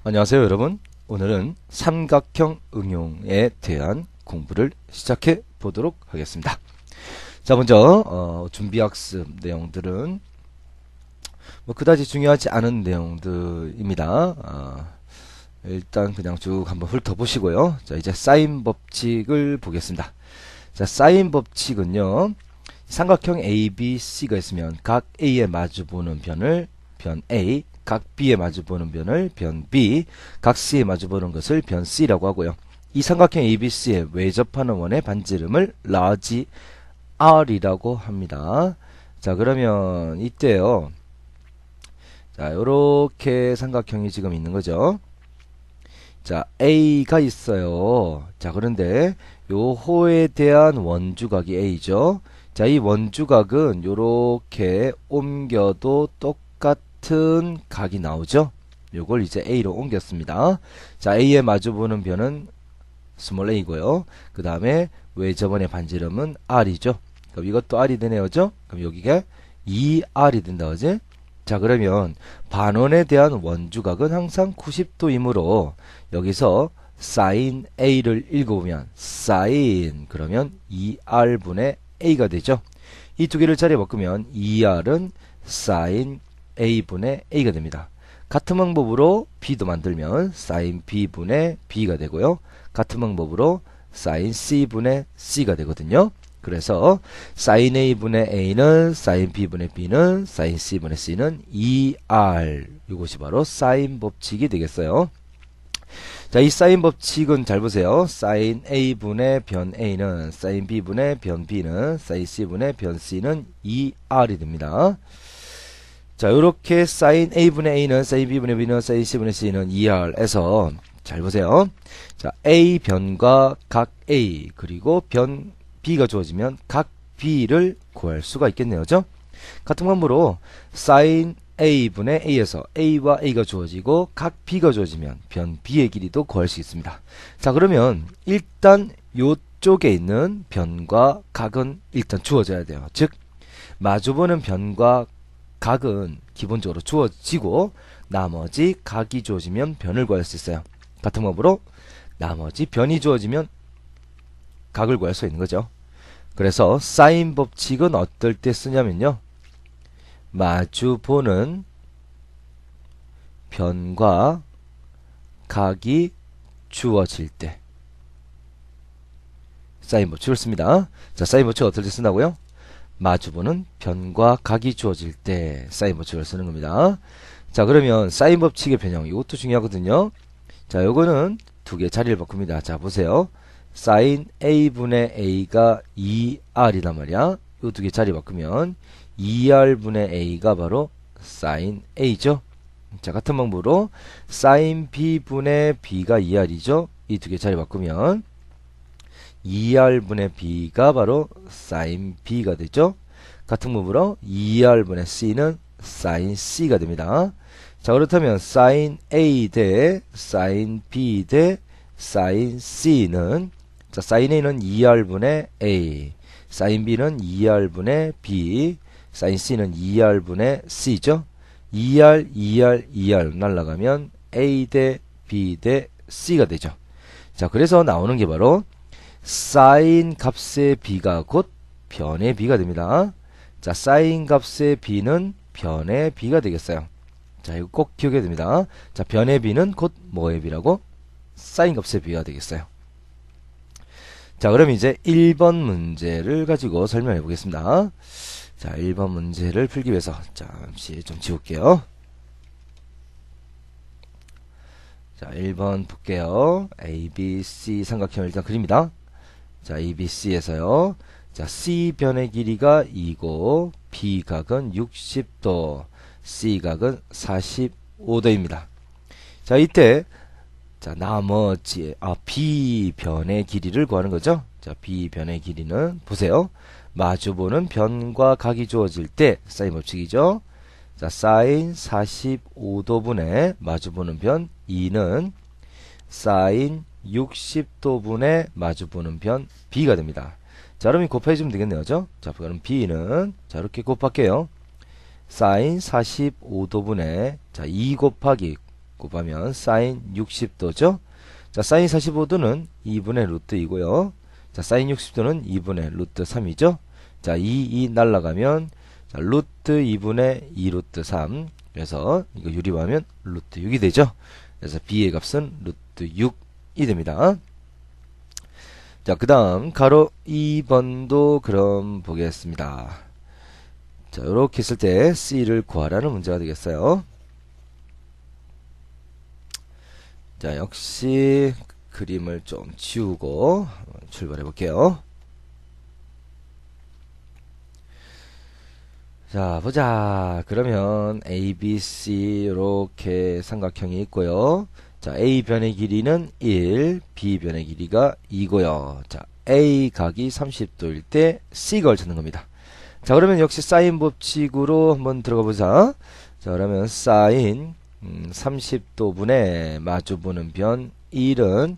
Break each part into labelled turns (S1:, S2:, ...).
S1: 안녕하세요 여러분. 오늘은 삼각형 응용에 대한 공부를 시작해 보도록 하겠습니다. 자, 먼저 준비학습 내용들은 뭐 그다지 중요하지 않은 내용들입니다. 일단 그냥 쭉 한번 훑어보시고요. 자, 이제 사인 법칙을 보겠습니다. 자, 사인 법칙은요, 삼각형 ABC가 있으면 각 A에 마주보는 변을 변 A, 각 B에 마주보는 변을 변 B, 각 C에 마주보는 것을 변 C라고 하고요. 이 삼각형 ABC에 외접하는 원의 반지름을 라지 R이라고 합니다. 자, 그러면 이때요. 자, 요렇게 삼각형이 지금 있는 거죠. 자, A가 있어요. 자, 그런데 요 호에 대한 원주각이 A죠. 자, 이 원주각은 요렇게 옮겨도 똑같은 각이 나오죠. 요걸 이제 A로 옮겼습니다. 자, A에 마주보는 변은 스몰 a고요. 그 다음에 외접원의 반지름은 R이죠. 그럼 이것도 R이 되네요. 죠? 그럼 여기가 2R이 된다. 그지? 자, 그러면 반원에 대한 원주각은 항상 90도이므로 여기서 sin A를 읽어보면 sin 그러면 2R분의 A가 되죠. 이 두 개를 자리에 바꾸면 2R은 sin A분의 A가 됩니다. 같은 방법으로 B도 만들면 sin B분의 B가 되고요. 같은 방법으로 sin C분의 C가 되거든요. 그래서 sin A분의 A는 sin B분의 B는 sin C분의 C는 2R. 이것이 바로 사인 법칙이 되겠어요. 자, 이 사인 법칙은 잘 보세요. sin A분의 변 A는 sin B분의 변 B는 sin C분의 변 C는 2R이 됩니다. 자, 요렇게 sin A분의 A는 sin B분의 B는 sin C분의 C는 2R에서 잘 보세요. 자, A 변과 각 A 그리고 변 B가 주어지면 각 B를 구할 수가 있겠네요. 죠? 같은 방법으로 sin A분의 A에서 A와 A가 주어지고 각 B가 주어지면 변 B의 길이도 구할 수 있습니다. 자, 그러면 일단 요쪽에 있는 변과 각은 일단 주어져야 돼요. 즉 마주보는 변과 각은 기본적으로 주어지고 나머지 각이 주어지면 변을 구할 수 있어요. 같은 방법으로 나머지 변이 주어지면 각을 구할 수 있는 거죠. 그래서 사인 법칙은 어떨 때 쓰냐면요. 마주보는 변과 각이 주어질 때 사인 법칙을 씁니다. 자, 사인 법칙 어떨 때 쓴다고요? 마주보는 변과 각이 주어질 때 사인 법칙을 쓰는 겁니다. 자, 그러면 사인 법칙의 변형 이것도 중요하거든요. 자, 요거는 두 개 자리를 바꿉니다. 자, 보세요. sin A분의 A가 2R이란 말이야. 요 두 개 자리 바꾸면 2R분의 A가 바로 sin A죠. 자, 같은 방법으로 sin B분의 B가 2R이죠. 이 두 개 자리 바꾸면 2R분의 B가 바로 sin B가 되죠. 같은 방법으로 2R분의 C는 sin C가 됩니다. 자, 그렇다면 sin A 대 sin B 대 sin C는 자, sin A는 2R분의 A, sin B는 2R분의 B, sin C는 2R분의 C죠. 2R, 2R, 2R 날라가면 A 대 B 대 C가 되죠. 자, 그래서 나오는 게 바로 sin 값의 B가 곧 변의 B가 됩니다. 자, sin 값의 B는 변의 B가 되겠어요. 자, 이거 꼭 기억해야 됩니다. 자, 변의 B는 곧 뭐의 B라고? sin 값의 B가 되겠어요. 자, 그럼 이제 1번 문제를 가지고 설명해 보겠습니다. 자, 1번 문제를 풀기 위해서 잠시 좀 지울게요. 자, 1번 볼게요. ABC 삼각형을 일단 그립니다. 자, ABC에서요. 자, C변의 길이가 2고 B각은 60도, C각은 45도입니다. 자, 이때 자, 나머지 B변의 길이를 구하는 거죠. 자, B변의 길이는 보세요. 마주보는 변과 각이 주어질 때 사인 법칙이죠. 자, 사인 45도분의 마주보는 변 2는 사인 60도분의 마주보는 변 B가 됩니다. 자, 그럼 곱해주면 되겠네요. 죠? 자, 그럼 B는 자, 이렇게 곱할게요. 사인 45도분의 자, 2 곱하기 곱하면 사인 60도죠. 자, 사인 45도는 2분의 루트 2고요. 자, 사인 60도는 2분의 루트 3이죠. 자, 2 날라가면 자, 루트 2분의 2 루트 3. 그래서 이거 유리하면 루트 6이 되죠. 그래서 b의 값은 루트 6이 됩니다. 자, 그 다음 가로 2번도 그럼 보겠습니다. 자, 이렇게 했을 때 c를 구하라는 문제가 되겠어요. 자, 역시 그림을 좀 지우고 출발해 볼게요. 자, 보자. 그러면 A, B, C 이렇게 삼각형이 있고요. 자, A 변의 길이는 1, B 변의 길이가 2고요. 자, A 각이 30도일 때 C각을 찾는 겁니다. 자, 그러면 역시 사인 법칙으로 한번 들어가 보자. 자, 그러면 사인 30도분의 마주보는 변 1은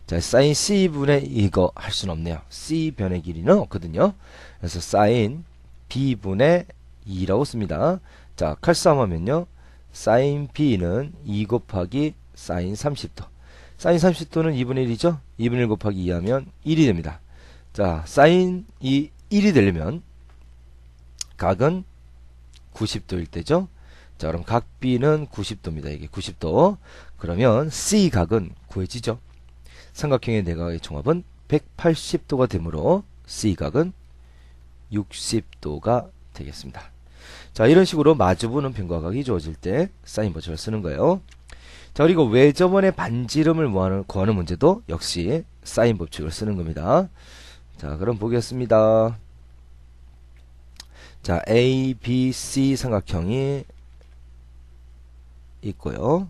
S1: 자, 사인 C분의 이거 할 수는 없네요. C 변의 길이는 없거든요. 그래서 사인 B분의 2라고 씁니다. 자, 칼싸움하면요. 사인 B는 2 곱하기 사인 30도. 사인 30도는 2분의 1이죠. 2분의 1 곱하기 2 하면 1이 됩니다. 자, 사인 1이 되려면 각은 90도일 때죠. 자, 그럼 각 B는 90도입니다. 이게 90도. 그러면 C 각은 구해지죠. 삼각형의 내각의 종합은 180도가 되므로 C 각은 60도가 되겠습니다. 자, 이런 식으로 마주보는 변과 각이 주어질 때 사인 법칙을 쓰는 거예요. 자, 그리고 외접원의 반지름을 구하는 문제도 역시 사인 법칙을 쓰는 겁니다. 자, 그럼 보겠습니다. 자, A, B, C 삼각형이 있고요.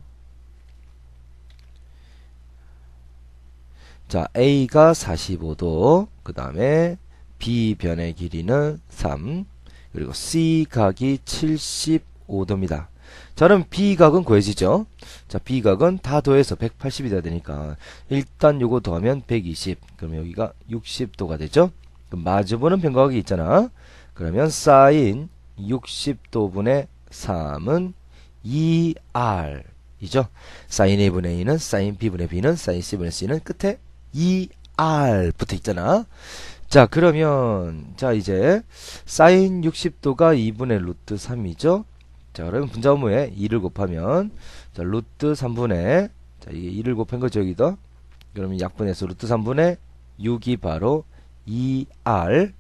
S1: 자, A가 45도, 그 다음에 B 변의 길이는 3, 그리고 C 각이 75도입니다. 자, 그럼 B 각은 구해지죠? 자, B 각은 다 더해서 180이 돼야 되니까 일단 요거 더하면 120, 그러면 여기가 60도가 되죠? 그럼 마주보는 변각이 있잖아. 그러면 사인 60도분의 3은 2R이죠. 사인 A분의 A는 사인 B분의 B는 사인 C분의 C는 끝에 2R 붙어 있잖아. 자, 그러면 자, 이제 사인 60도가 2분의 루트 3이죠. 자, 그러면 분자분모에 2를 곱하면 자, 루트 3분의 자, 이게 2를 곱한 거죠, 여기다. 그러면 약분해서 루트 3분의 6이 바로 2R.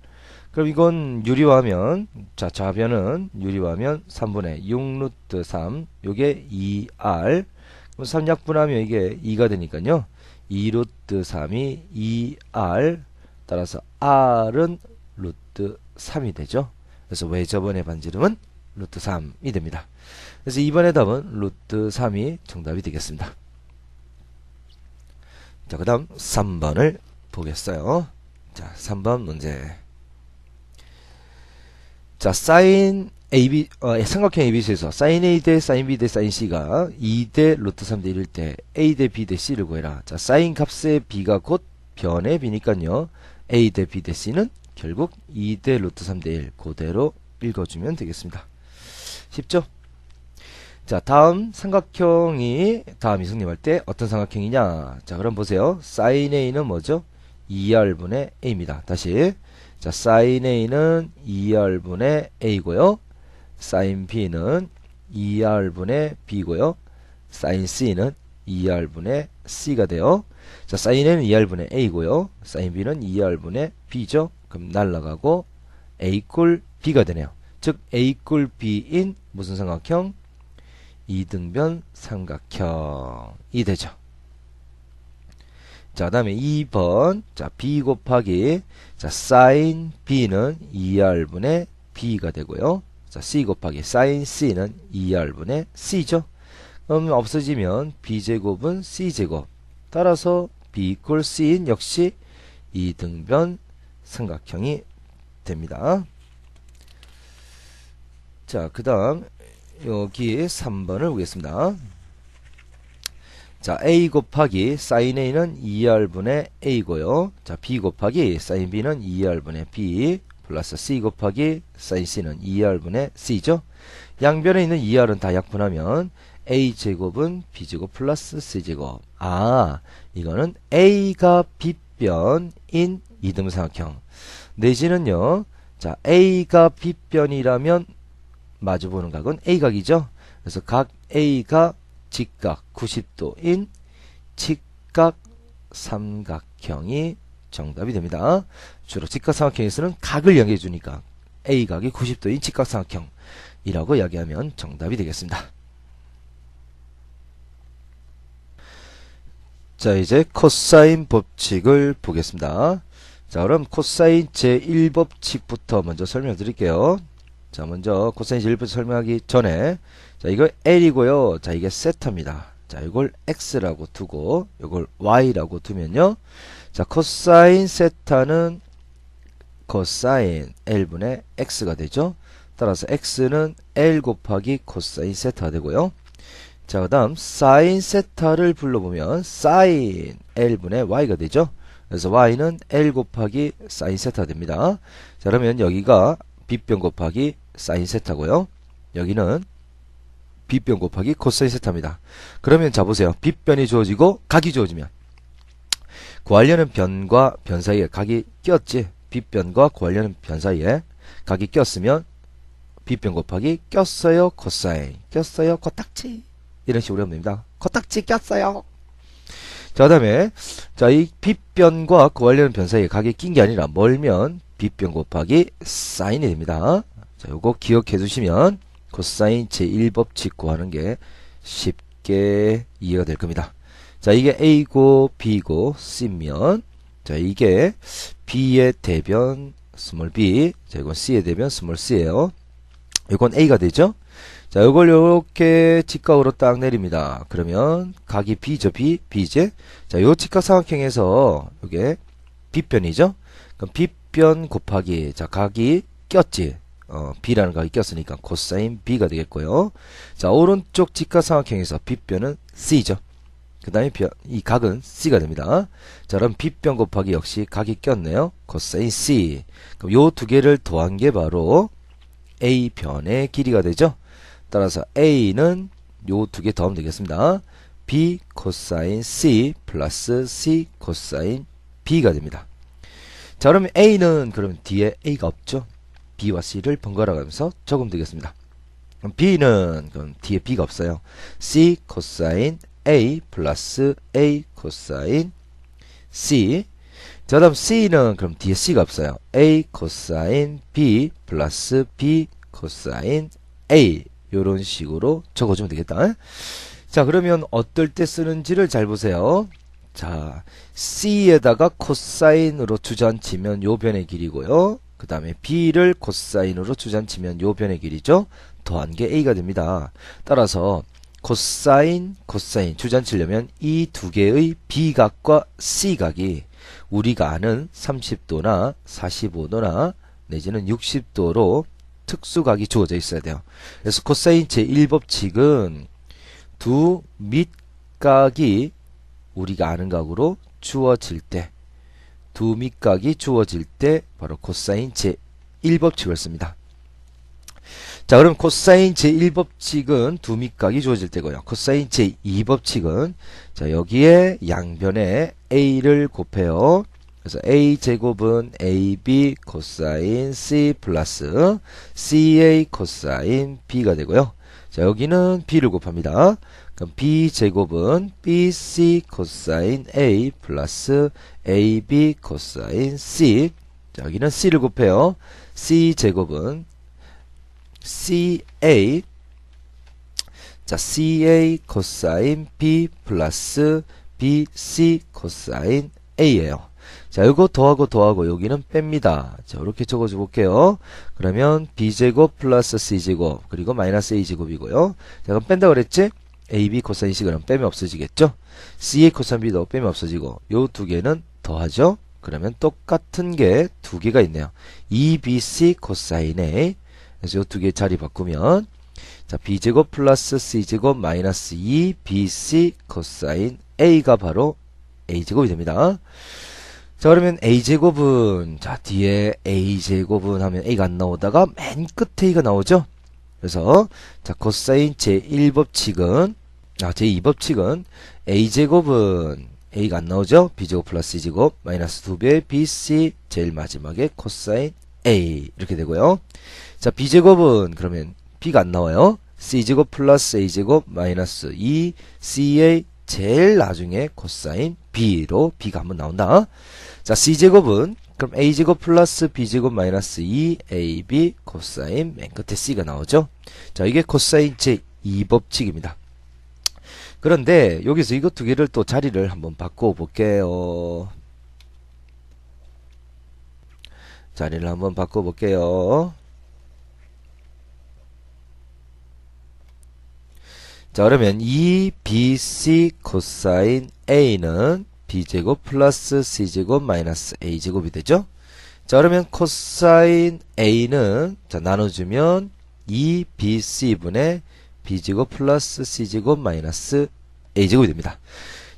S1: 그럼 이건 유리화하면 자, 좌변은 유리화하면 3분의 6 루트 3 요게 2R. 그럼 3약분하면 이게 2가 되니까요. 2 루트 3이 2R. 따라서 R은 루트 3이 되죠. 그래서 외접원의 반지름은 루트 3이 됩니다. 그래서 2번의 답은 루트 3이 정답이 되겠습니다. 자, 그 다음 3번을 보겠어요. 자, 3번 문제. 자, 사인 AB, 삼각형 ABC에서 사인 A 대 사인 B 대 사인 C가 2 대 루트 3 대 1일 때 A 대 B 대 C를 구해라. 자, 사인 값의 B가 곧 변의 B니까요. A 대 B 대 C는 결국 2 대 루트 3 대 1 그대로 읽어주면 되겠습니다. 쉽죠? 자, 다음 삼각형이 다음이 성립할 때 어떤 삼각형이냐. 자, 그럼 보세요. 사인 A는 뭐죠? 2R분의 A입니다. 다시 자, 사인 A는 2R분의 A고요. 사인 B는 2R분의 B고요. 사인 C는 2R분의 C가 돼요. 자, 사인 A는 2R분의 A고요. 사인 B는 2R분의 B죠. 그럼 날라가고 A 꼴 B가 되네요. 즉 A 꼴 B인 무슨 삼각형? 이등변 삼각형이 되죠. 자, 그 다음에 2번 자, B 곱하기 자, 사인 B는 2R분의 B가 되고요. 자, C 곱하기 사인 C는 2R분의 C죠. 그럼 없어지면 B제곱은 C제곱. 따라서 B 이퀄 C인 역시 이등변 삼각형이 됩니다. 자, 그 다음 여기 3번을 보겠습니다. 자, A 곱하기 사인 A는 2R분의 A고요. 자, B 곱하기 사인 B는 2R분의 B 플러스 C 곱하기 사인 C는 2R분의 C죠. 양변에 있는 2R은 다 약분하면 a제곱은 b제곱 플러스 c제곱. 아, 이거는 a가 빗변인 이등삼각형. 내지는요, 자, a가 빗변이라면 마주보는 각은 a각이죠. 그래서 각 a가 직각 90도인 직각 삼각형이 정답이 됩니다. 주로 직각 삼각형에서는 각을 이야기해 주니까 a각이 90도인 직각 삼각형이라고 이야기하면 정답이 되겠습니다. 자, 이제 코사인 법칙을 보겠습니다. 자, 그럼 코사인 제1법칙부터 먼저 설명드릴게요. 자, 먼저 코사인 제1법칙 설명하기 전에, 자, 이거 L이고요. 자, 이게 세타입니다. 자, 이걸 X라고 두고, 이걸 Y라고 두면요. 자, 코사인 세타는 코사인 L분의 X가 되죠. 따라서 X는 L 곱하기 코사인 세타가 되고요. 자, 그 다음 사인 세타를 불러보면 사인 L분의 Y가 되죠. 그래서 Y는 L 곱하기 사인 세타가 됩니다. 자, 그러면 여기가 빗변 곱하기 사인 세타고요. 여기는 빗변 곱하기 코사인 세타입니다. 그러면 자, 보세요. 빗변이 주어지고 각이 주어지면 구하려는 변과 변 사이에 각이 꼈지. 빗변과 구하려는 변 사이에 각이 꼈으면 빗변 곱하기 꼈어요 코사인, 꼈어요 코딱지, 이런 식으로 하면 됩니다. 코딱지 꼈어요. 자, 그 다음에 자, 이 빗변과 구하려는 변 사이에 각이 낀 게 아니라 멀면 빗변 곱하기 사인이 됩니다. 자, 요거 기억해 두시면 코사인 제1법칙 구하는 게 쉽게 이해가 될 겁니다. 자, 이게 A고 B고 C면, 자, 이게 B의 대변 스몰 b, 자, 이건 C의 대변 스몰 c예요. 이건 A가 되죠. 자, 이걸 요렇게 직각으로 딱 내립니다. 그러면 각이 B죠. B제. 자, 요 직각 삼각형에서 요게 빗변이죠. 그럼 빗변 곱하기, 자, 각이 꼈지. B라는 각이 꼈으니까 코사인 B가 되겠고요. 자, 오른쪽 직각 삼각형에서 빗변은 C죠. 그 다음에 이 각은 C가 됩니다. 자, 그럼 빗변 곱하기 역시 각이 꼈네요. 코사인 C. 그럼 요 두 개를 더한 게 바로 A변의 길이가 되죠. 따라서 A는 요 두 개 더하면 되겠습니다. B 코사인 C 플러스 C 코사인 B가 됩니다. 자, 그러면 A는 그러면 뒤에 A가 없죠. B와 C를 번갈아 가면서 적으면 되겠습니다. 그럼 B는 그럼 뒤에 B가 없어요. C 코사인 A 플러스 A 코사인 C. 자, 다음 C는 그럼 뒤에 C가 없어요. A 코사인 B 플러스 B 코사인 A. 요런 식으로 적어주면 되겠다. 자, 그러면 어떨 때 쓰는지를 잘 보세요. 자, C에다가 코사인으로 주저앉히면 요 변의 길이고요. 그 다음에 B를 코사인으로 주저앉히면 요 변의 길이죠. 더한 게 A가 됩니다. 따라서 코사인 주저앉히려면 이 두 개의 B각과 C각이 우리가 아는 30도나 45도나 내지는 60도로 특수각이 주어져 있어야 돼요. 그래서 코사인 제1법칙은 두 밑각이 우리가 아는 각으로 주어질 때, 두 밑각이 주어질 때 바로 코사인 제1법칙을 씁니다. 자, 그럼 코사인 제1법칙은 두 밑각이 주어질 때고요. 코사인 제2법칙은 자, 여기에 양변에 a를 곱해요. 그래서 a제곱은 ab 코사인 c 플러스 ca 코사인 b가 되고요. 자, 여기는 b를 곱합니다. 그럼 b제곱은 bc 코사인 a 플러스 ab 코사인 c. 자, 여기는 c를 곱해요. c제곱은 ca, 자, ca 코사인 b 플러스 bc 코사인 a예요. 자, 이거 더하고 여기는 뺍니다. 자, 이렇게 적어줘 볼게요. 그러면 b제곱 플러스 c제곱 그리고 마이너스 a제곱이고요. 자, 그럼 뺀다 그랬지? ab 코사인 c 그럼 빼면 없어지겠죠? ca 코사인 b도 빼면 없어지고 요 두 개는 더하죠? 그러면 똑같은 게 두 개가 있네요. 2bc 코사인 a. 그래서 요 두 개 자리 바꾸면 자, b제곱 플러스 c제곱 마이너스 2bc 코사인 a가 바로 a제곱이 됩니다. 자, 그러면 a제곱은 자, 뒤에 a제곱은 하면 a가 안 나오다가 맨 끝에 a가 나오죠. 그래서 자, 코사인 제1법칙은 제2법칙은 a제곱은 a가 안 나오죠? b제곱 플러스 c제곱 마이너스 2배 bc 제일 마지막에 코사인 a 이렇게 되고요. 자, b제곱은 그러면 b가 안 나와요. c제곱 플러스 a제곱 마이너스 2ca 제일 나중에 코사인 b로 b가 한번 나온다. 자, c제곱은 그럼 a제곱 플러스 b제곱 마이너스 2ab 코사인 맨 끝에 c가 나오죠. 자, 이게 코사인 제2법칙입니다. 그런데 여기서 이것 두 개를 또 자리를 한번 바꿔 볼게요. 자리를 한번 바꿔 볼게요. 자, 그러면 2bc 코사인 a는 b제곱 플러스 c제곱 마이너스 a제곱이 되죠. 자, 그러면 코사인 a는 자 나눠주면 2bc분의 b제곱 플러스 c제곱 마이너스 a제곱이 됩니다.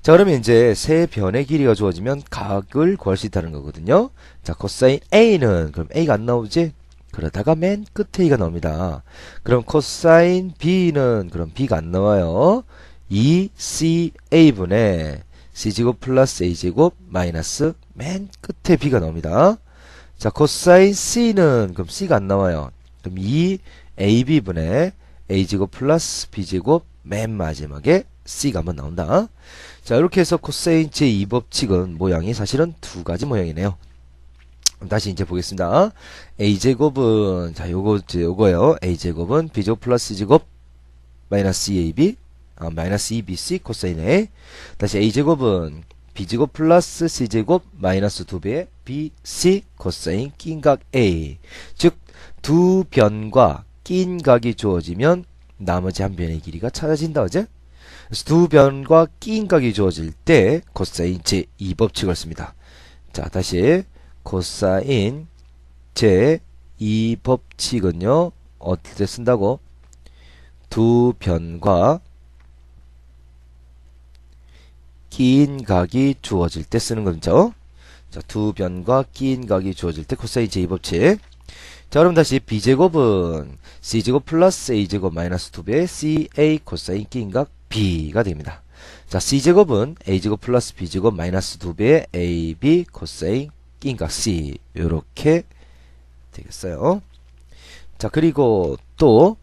S1: 자, 그러면 이제 세 변의 길이가 주어지면 각을 구할 수 있다는 거거든요. 자, 코사인 a는 그럼 a가 안 나오지? 그러다가 맨 끝에 a가 나옵니다. 그럼 코사인 b는 그럼 b가 안 나와요. 2ca분의 c제곱 플러스 a제곱 마이너스 맨 끝에 b가 나옵니다. 자, 코사인 c는 그럼 c가 안 나와요. 그럼 2ab분의 a제곱 플러스 b제곱 맨 마지막에 c가 한번 나온다. 자, 이렇게 해서 코사인 제2법칙은 모양이 사실은 두 가지 모양이네요. 다시 이제 보겠습니다. a제곱은 자 요거예요. a제곱은 b제곱 플러스 c제곱 마이너스 2ab 마이너스 2bc 코사인 a. 다시 a제곱은 b제곱 플러스 c제곱 마이너스 2배의 bc 코사인 낀각 a. 즉 두 변과 낀 각이 주어지면 나머지 한 변의 길이가 찾아진다. 그제? 그래서 두 변과 낀 각이 주어질 때 코사인 제2법칙을 씁니다. 자, 다시 코사인 제2법칙은요 어떨 때 쓴다고? 두 변과 낀 각이 주어질 때 쓰는 거죠. 자, 두 변과 낀 각이 주어질 때 코사인 제2법칙. 자, 그럼 다시 b제곱은 c제곱 플러스 a제곱 마이너스 2배의 ca 코사인 낀각 b가 됩니다. 자, c제곱은 a제곱 플러스 b제곱 마이너스 2배의 ab 코사인 낀각 c 요렇게 되겠어요. 자, 그리고 또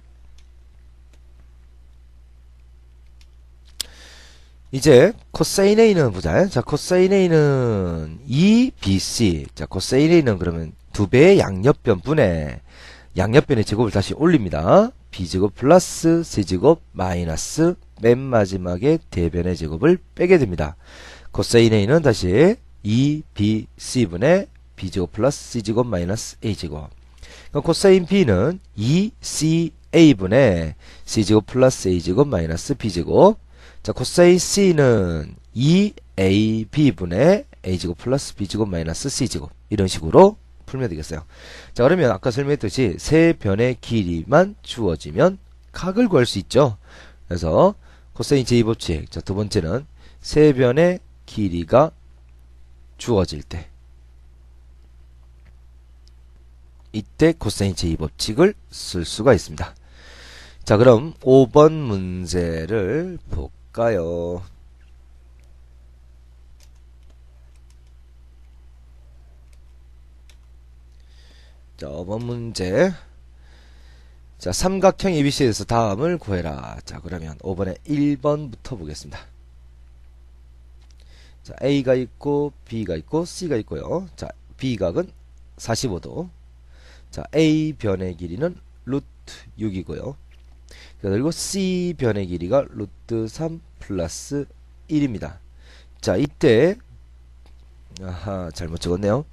S1: 이제 코사인 a는 보자. 자, 코사인 a는 2bc. 자, 코사인 a는 그러면 2배의 양옆변분의 양옆변의 제곱을 다시 올립니다. b제곱 플러스 c제곱 마이너스 맨 마지막에 대변의 제곱을 빼게 됩니다. 코사인 a는 다시 2bc분의 b제곱 플러스 c제곱 마이너스 a제곱. 그럼 코사인 b는 2ca분의 c제곱 플러스 a제곱 마이너스 b제곱. 자, 코사인 c는 2ab분의 a제곱 플러스 b제곱 마이너스 c제곱. 이런 식으로 풀면 되겠어요. 자, 그러면 아까 설명했듯이 세 변의 길이만 주어지면 각을 구할 수 있죠. 그래서 코사인 제2법칙. 자, 두 번째는 세 변의 길이가 주어질 때 이때 코사인 제2법칙을 쓸 수가 있습니다. 자, 그럼 5번 문제를 볼까요? 자, 5번 문제. 자, 삼각형 ABC에서 다음을 구해라. 자, 그러면 5번에 1번부터 보겠습니다. 자, A가 있고 B가 있고 C가 있고요. 자, B각은 45도. 자, A 변의 길이는 루트 6이고요. 그리고 C 변의 길이가 루트 3 플러스 1입니다. 자, 이때 아하, 잘못 적었네요.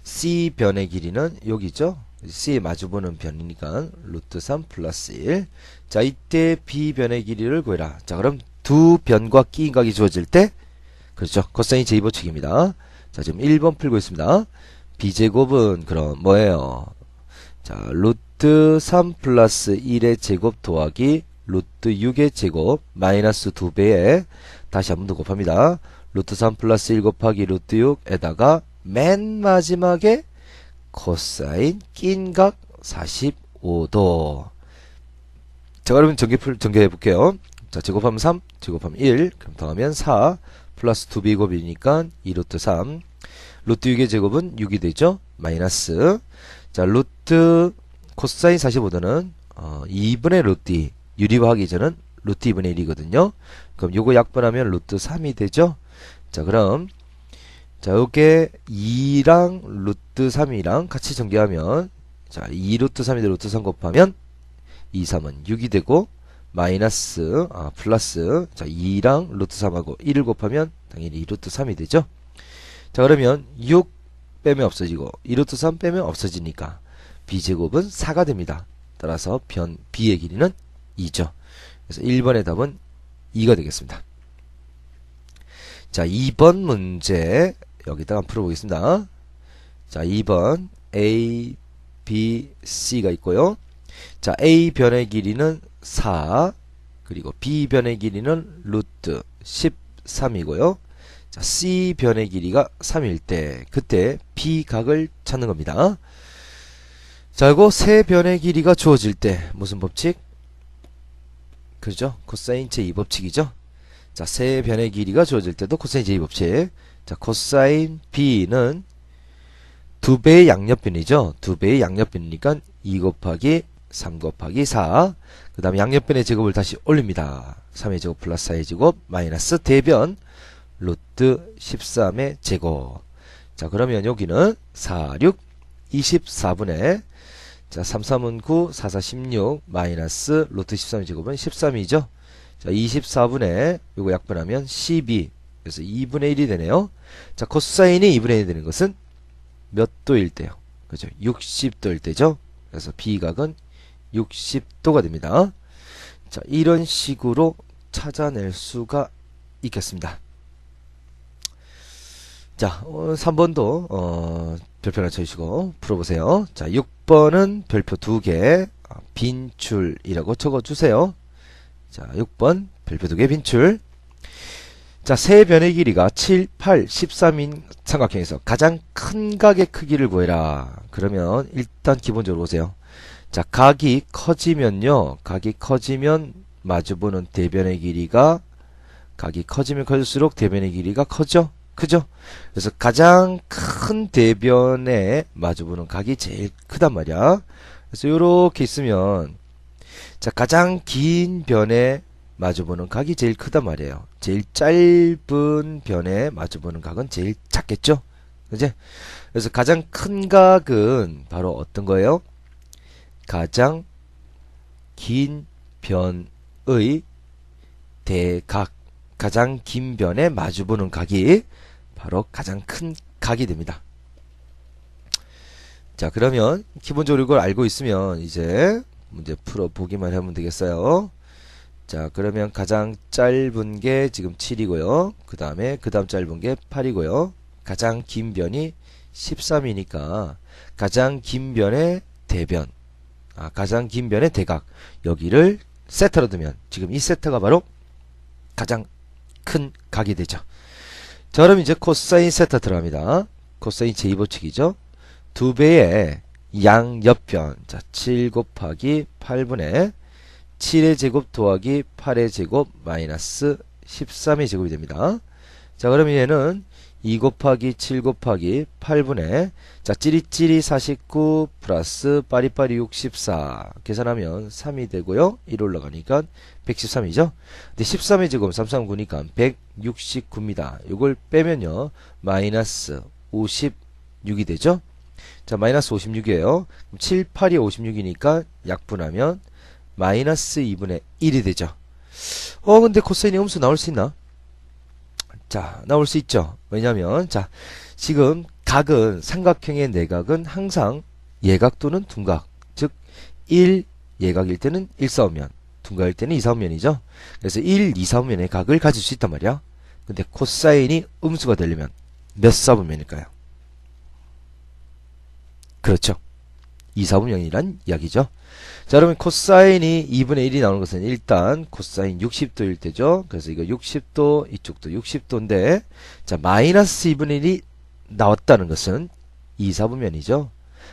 S1: C 변의 길이는 여기죠. C에 마주보는 변이니까 루트 3 플러스 1. 자, 이때 B 변의 길이를 구해라. 자, 그럼 두 변과 끼인 각이 주어질 때 그렇죠. 코사인 제2법칙입니다. 자, 지금 1번 풀고 있습니다. B제곱은 그럼 뭐예요? 자, 루트 3 플러스 1의 제곱 더하기 루트 6의 제곱 마이너스 2배에 다시 한 번 더 곱합니다. 루트 3 플러스 1 곱하기 루트 6에다가 맨 마지막에 코사인 낀각 45도. 자, 그러면 전개해 볼게요. 자, 제곱하면 3, 제곱하면 1, 그럼 더하면 4, 플러스 2b 곱이니까 2 루트 3, 루트 6의 제곱은 6이 되죠? 마이너스, 자, 루트 코사인 45도는 2분의 루트 2, 유리화하기 전은 루트 2분의 1이거든요. 그럼 요거 약분하면 루트 3이 되죠? 자, 그럼 자, 요게 2랑 루트 3이랑 같이 전개하면 자, 2 루트 3이 루트 3 곱하면 2, 3은 6이 되고 마이너스 플러스 자, 2랑 루트 3하고 1을 곱하면 당연히 2 루트 3이 되죠. 자, 그러면 6 빼면 없어지고 2 루트 3 빼면 없어지니까 b제곱은 4가 됩니다. 따라서 b의 길이는 2죠. 그래서 1번의 답은 2가 되겠습니다. 자, 2번 문제 여기다가 풀어보겠습니다. 자, 2번 A, B, C가 있고요. 자, A 변의 길이는 4, 그리고 B 변의 길이는 루트 13이고요. 자, C 변의 길이가 3일 때, 그때 B 각을 찾는 겁니다. 자, 그리고 세 변의 길이가 주어질 때, 무슨 법칙? 그죠? 코사인 제2 법칙이죠? 자, 세 변의 길이가 주어질 때도 코사인 제2 법칙. 자, 코사인 B는 2배의 양옆변이죠. 2배의 양옆변이니까 2 곱하기 3 곱하기 4. 그 다음에 양옆변의 제곱을 다시 올립니다. 3의 제곱 플러스 4의 제곱 마이너스 대변 루트 13의 제곱. 자, 그러면 여기는 4, 6, 24분의 자, 3, 3은 9, 4, 4, 16 마이너스 루트 13의 제곱은 13이죠. 자, 24분의 요거 약분하면 12. 그래서 2분의 1이 되네요. 자, 코사인이 2분의 1이 되는 것은 몇 도일 때요? 그죠? 60도일 때죠? 그래서 B각은 60도가 됩니다. 자, 이런 식으로 찾아낼 수가 있겠습니다. 자, 3번도 별표를 쳐주시고 풀어보세요. 자, 6번은 별표 2개 빈출이라고 적어주세요. 자, 6번 별표 2개 빈출. 자, 세 변의 길이가 7, 8, 13인 삼각형에서 가장 큰 각의 크기를 구해라. 그러면 일단 기본적으로 보세요. 자, 각이 커지면요. 각이 커지면 마주보는 대변의 길이가 각이 커지면 커질수록 대변의 길이가 커져. 크죠? 그래서 가장 큰 대변에 마주보는 각이 제일 크단 말이야. 그래서 요렇게 있으면 자, 가장 긴 변에 마주보는 각이 제일 크단 말이에요. 제일 짧은 변에 마주보는 각은 제일 작겠죠? 그지? 그래서 가장 큰 각은 바로 어떤 거예요? 가장 긴 변의 대각. 가장 긴 변에 마주보는 각이 바로 가장 큰 각이 됩니다. 자, 그러면 기본적으로 이걸 알고 있으면 이제 문제 풀어보기만 하면 되겠어요. 자, 그러면 가장 짧은 게 지금 7이고요. 그 다음에 그 다음 짧은 게 8이고요. 가장 긴 변이 13이니까 가장 긴 변의 대변, 가장 긴 변의 대각, 여기를 세타로 두면 지금 이 세타가 바로 가장 큰 각이 되죠. 자, 그럼 이제 코사인 세타 들어갑니다. 코사인 제2법칙이죠. 2배의 양옆변, 자, 7 곱하기 8분의 7의 제곱 더하기 8의 제곱 마이너스 13의 제곱이 됩니다. 자, 그러면 얘는 2 곱하기 7 곱하기 8분의 자, 찌리찌리 49 플러스 빠리빠리 64 계산하면 3이 되고요. 1 올라가니까 113이죠. 근데 13의 제곱 339니까 169입니다. 이걸 빼면요. 마이너스 56이 되죠. 자, 마이너스 56이에요. 7, 8이 56이니까 약분하면 마이너스 2분의 1이 되죠. 근데 코사인이 음수 나올 수 있나? 자, 나올 수 있죠. 왜냐면, 자, 지금 각은, 삼각형의 내각은 항상 예각 또는 둔각. 즉, 1 예각일 때는 1사분면, 둔각일 때는 2사분면이죠. 그래서 1, 2사분면의 각을 가질 수 있단 말이야. 근데 코사인이 음수가 되려면 몇 사분면일까요? 그렇죠. 2사분면이란 이야기죠. 자, 그러면 코사인이 2분의 1이 나오는 것은 일단 코사인 60도일 때죠. 그래서 이거 60도, 이쪽도 60도인데, 자, 마이너스 2분의 1이 나왔다는 것은 2사분면이죠.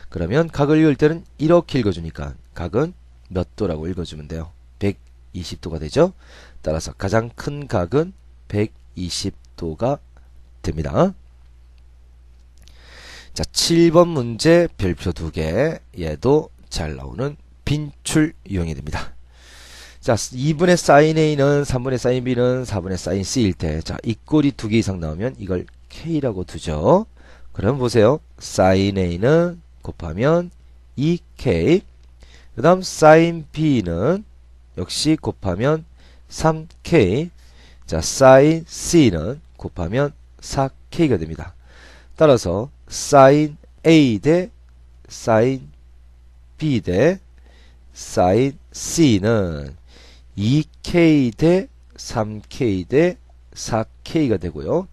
S1: 그러면 각을 읽을 때는 이렇게 읽어주니까 각은 몇 도라고 읽어주면 돼요? 120도가 되죠. 따라서 가장 큰 각은 120도가 됩니다. 자, 7번 문제 별표 2개. 얘도 잘 나오는 빈출 유형이 됩니다. 자, 2분의 사인 A는 3분의 사인 B는 4분의 사인 C일 때, 자, 이 꼴이 2개 이상 나오면 이걸 K라고 두죠. 그럼 보세요. 사인 A는 곱하면 2K. 그 다음 사인 B는 역시 곱하면 3K. 자, 사인 C는 곱하면 4K가 됩니다. 따라서 사인 A 대 사인 B 대 사인 C는 2K 대 3K 대 4K가 되고요.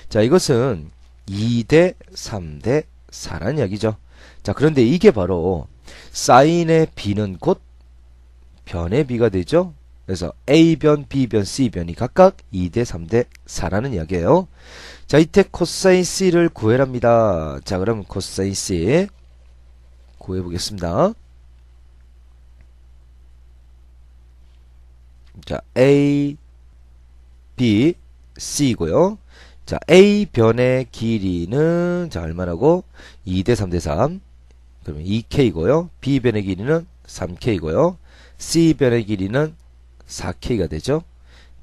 S1: 자, 이것은 2 대 3 대 4라는 이야기죠. 자, 그런데 이게 바로 사인의 B는 곧 변의 B가 되죠. 그래서 A변, B변, C변이 각각 2 대 3 대 4라는 이야기예요. 자, 이때 코사인 C를 구해랍니다. 자, 그럼 코사인 C 구해보겠습니다. 자, A, B, C고요. 자, A변의 길이는 자, 얼마라고? 2 대 3 대 3. 그러면 2K고요. B변의 길이는 3K고요. C변의 길이는 4K가 되죠.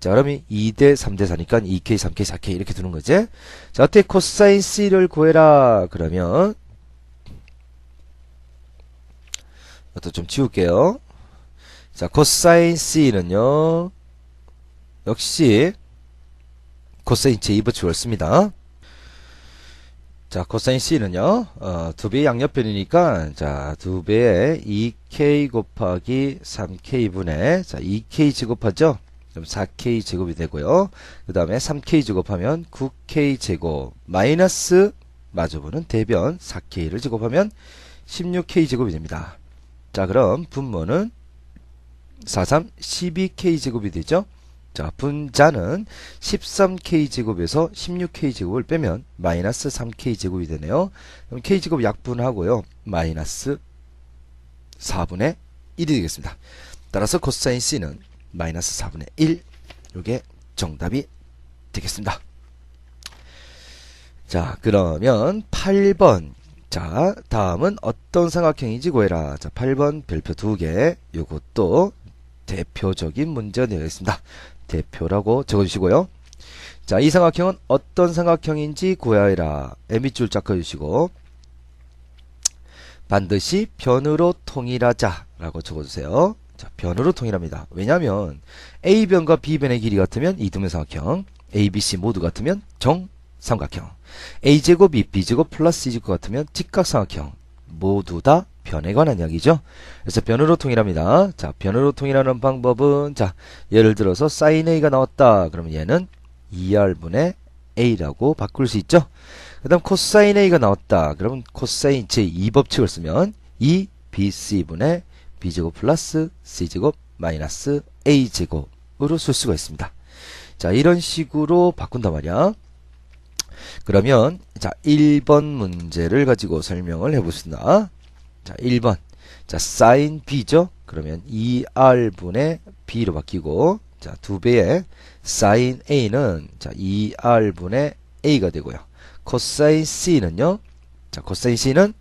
S1: 자, 그러면 2 대 3 대 4니까 2K, 3K, 4K 이렇게 두는 거지. 자, 어떻게 코사인 C를 구해라. 그러면 이것도 좀 지울게요. 자, 코사인 C는요. 역시 코사인 제2법칙을 씁니다. 자, 코사인 C는요. 2배의 양옆변이니까 자, 2배의 2K 곱하기 3K분의 자, 2K 제곱하죠. 그럼 4K 제곱이 되고요. 그 다음에 3K 제곱하면 9K 제곱 마이너스 마주보는 대변 4K를 제곱하면 16K 제곱이 됩니다. 자, 그럼 분모는 4, 3, 12K 제곱이 되죠. 자, 분자는 13K 제곱에서 16K 제곱을 빼면 마이너스 3K 제곱이 되네요. 그럼 K 제곱 약분하고요. 마이너스 4분의 1이 되겠습니다. 따라서 코사인 C는 마이너스 4분의 1. 이게 정답이 되겠습니다. 자, 그러면 8번. 자, 다음은 어떤 삼각형인지 구해라. 자, 8번 별표 2개. 요것도 대표적인 문제가 되겠습니다. 대표라고 적어주시고요. 자, 이 삼각형은 어떤 삼각형인지 구해라. 밑줄 쫙 그어주시고 반드시 변으로 통일하자 라고 적어주세요. 자, 변으로 통일합니다. 왜냐하면 A변과 B변의 길이 같으면 이등변 삼각형, A, B, C 모두 같으면 정삼각형, A제곱이 B제곱 플러스 C제곱 같으면 직각삼각형 모두 다 변에 관한 이야기죠. 그래서 변으로 통일합니다. 자, 변으로 통일하는 방법은 자, 예를 들어서 sin A가 나왔다. 그러면 얘는 2R분의 A라고 바꿀 수 있죠. 그 다음 코사인 A가 나왔다. 그러면 코사인 제2법칙을 쓰면 2BC분의 B제곱 플러스 C제곱 마이너스 A제곱으로 쓸 수가 있습니다. 자, 이런 식으로 바꾼단 말이야. 그러면 자, 1번 문제를 가지고 설명을 해보겠습니다. 자, 1번. 자, sin B죠? 그러면 2R분의 B로 바뀌고, 자, 2배의 sin A는, 자, 2R분의 A가 되고요. 코사인 C는요, 자, 코사인 C는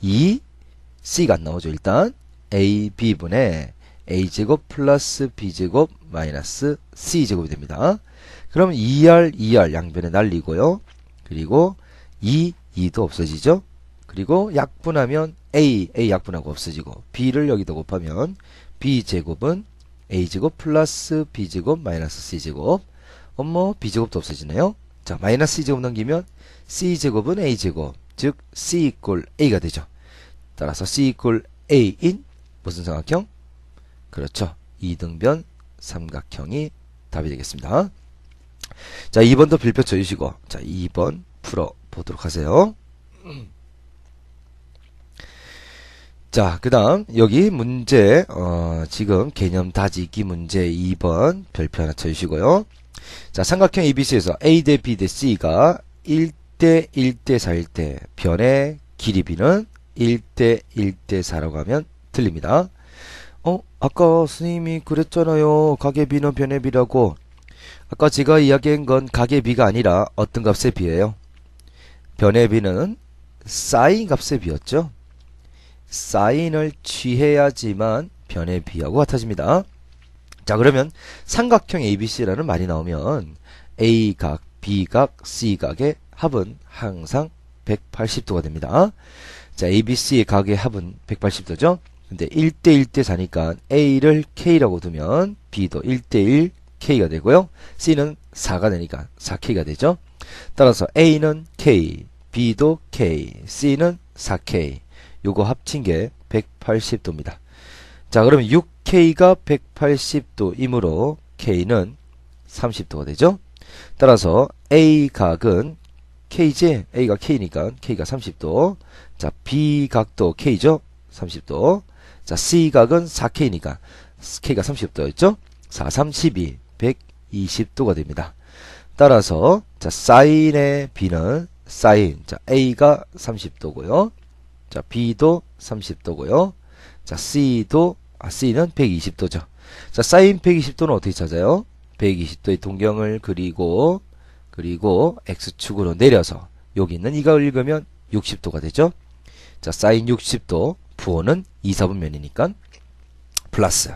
S1: 2C가 안 나오죠, 일단. AB분의 A제곱 플러스 B제곱 마이너스 C제곱이 됩니다. 그럼 2R 양변에 날리고요. 그리고 2도 없어지죠. 그리고 약분하면 A 약분하고 없어지고 B를 여기다 곱하면 B제곱은 A제곱 플러스 B제곱 마이너스 C제곱 B제곱도 없어지네요. 자, 마이너스 C제곱 넘기면 C제곱은 A제곱 즉 C 이꼴 A가 되죠. 따라서 C 이꼴 A인 무슨 삼각형? 그렇죠. 이등변 삼각형이 답이 되겠습니다. 자, 2번도 별표 쳐주시고 자, 2번 풀어보도록 하세요. 자, 그 다음 여기 문제 지금 개념 다지기 문제 2번 별표 하나 쳐주시고요. 자, 삼각형 ABC에서 A 대 B 대 C가 1대 1대 4일 때 변의 길이 B는 1대 1대 4라고 하면 틀립니다. 아까 선생님이 그랬잖아요. 가계 B는 변의 B라고. 아까 제가 이야기한 건 가계 B가 아니라 어떤 값의 B예요? 변의 B는 사인 값의 B였죠. 사인을 취해야지만 변의 B하고 같아집니다. 자, 그러면 삼각형 ABC라는 말이 나오면 A각, B각, C각의 합은 항상 180도가 됩니다. 자, ABC의 각의 합은 180도죠. 근데 1대1대 4니까 A를 K라고 두면 B도 1대1 K가 되고요. C는 4가 되니까 4K가 되죠. 따라서 A는 K, B도 K, C는 4K. 요거 합친 게 180도입니다. 자, 그러면 6K가 180도이므로 K는 30도가 되죠. 따라서 A각은 K지? A가 K니까 K가 30도. 자, B각도 K죠? 30도. 자, C각은 4K니까 K가 30도였죠? 4, 32, 120도가 됩니다. 따라서 자, 사인의 B는 사인. 자, A가 30도고요. 자, B도 30도고요. 자, C는 120도죠. 자, 사인 120도는 어떻게 찾아요? 120도의 동경을 그리고 X축으로 내려서 여기 있는 이걸 읽으면 60도가 되죠. 자, 사인 60도, 부호는 2, 4분면이니까 플러스.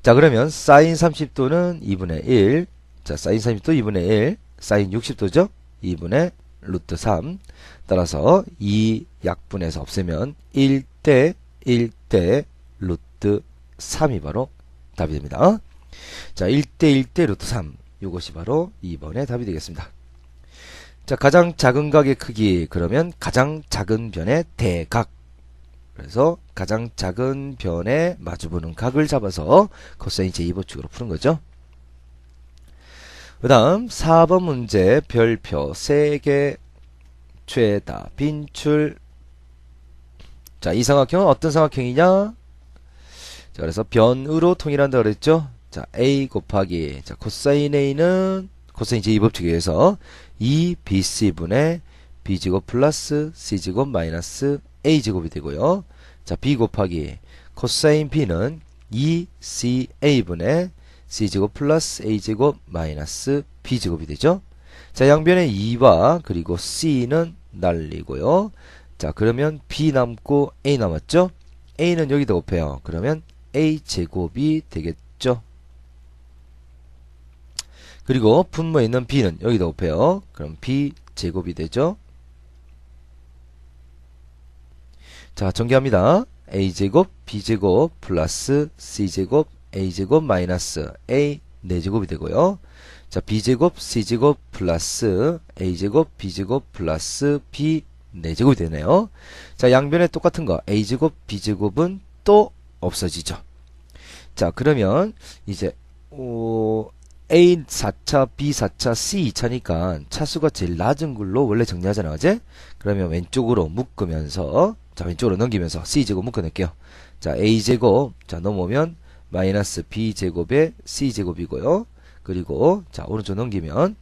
S1: 자, 그러면 사인 30도는 2분의 1. 자, 사인 30도 2분의 1. 사인 60도죠? 2분의 루트 3. 따라서 2 약분해서 없애면 1대 1대 루트 3이 바로 답이 됩니다. 자, 1대 1대 루트 3. 이것이 바로 2번의 답이 되겠습니다. 자, 가장 작은 각의 크기. 그러면 가장 작은 변의 대각. 그래서 가장 작은 변에 마주보는 각을 잡아서 코사인 제2보축으로 푸는 거죠. 그 다음 4번 문제 별표 3개 죄다 빈출. 자, 이 삼각형은 어떤 삼각형이냐? 자, 그래서 변으로 통일한다 그랬죠. 자, A 곱하기 자, 코사인 A는 코사인 제2법칙에 의해서 2BC분의 B제곱 플러스 C제곱 마이너스 A제곱이 되고요. 자, B 곱하기 코사인 B는 2CA분의 C제곱 플러스 A제곱 마이너스 B제곱이 되죠. 자, 양변에 2와 그리고 C는 날리고요. 자, 그러면 B 남고 A 남았죠? A는 여기다 곱해요. 그러면 A제곱이 되겠죠. 그리고 분모에 있는 B는 여기다 곱해요. 그럼 B제곱이 되죠. 자, 전개합니다. A제곱, B제곱, 플러스 C제곱, A제곱, 마이너스 A 4제곱이 되고요. 자, B제곱, C제곱, 플러스 A제곱, B제곱, 플러스 B 4제곱이 되네요. 자, 양변에 똑같은 거 A제곱, B제곱은 또 없어지죠. 자, 그러면 이제 A 4차, B 4차, C 2차니까 차수가 제일 낮은 걸로 원래 정리하잖아, 어제? 그러면 왼쪽으로 묶으면서 자, 왼쪽으로 넘기면서 C제곱 묶어낼게요. 자, A제곱 자, 넘어오면 마이너스 B제곱에 C제곱이고요. 그리고 자, 오른쪽 넘기면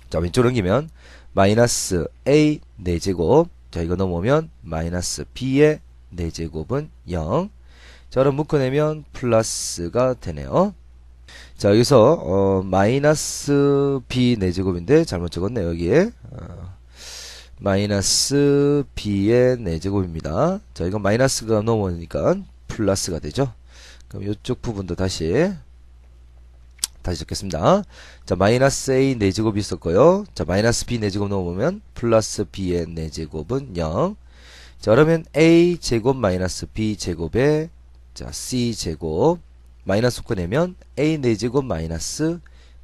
S1: 자, 왼쪽 넘기면 마이너스 A 4제곱 자, 이거 넘어오면 마이너스 B의 4제곱은 0. 자, 그럼 묶어내면 플러스가 되네요. 자, 여기서 마이너스 B 4제곱인데 잘못 적었네요. 여기에 마이너스 B의 4제곱입니다. 자, 이건 마이너스가 넘어오니까 플러스가 되죠. 그럼 이쪽 부분도 다시 적겠습니다. 자, 마이너스 A 4제곱이 있었고요. 자, 마이너스 B 4제곱 넘어오면 플러스 B의 4제곱은 0. 자, 그러면 A 제곱 마이너스 B 제곱에 자, C 제곱 마이너스 꺼내면 A 4제곱 마이너스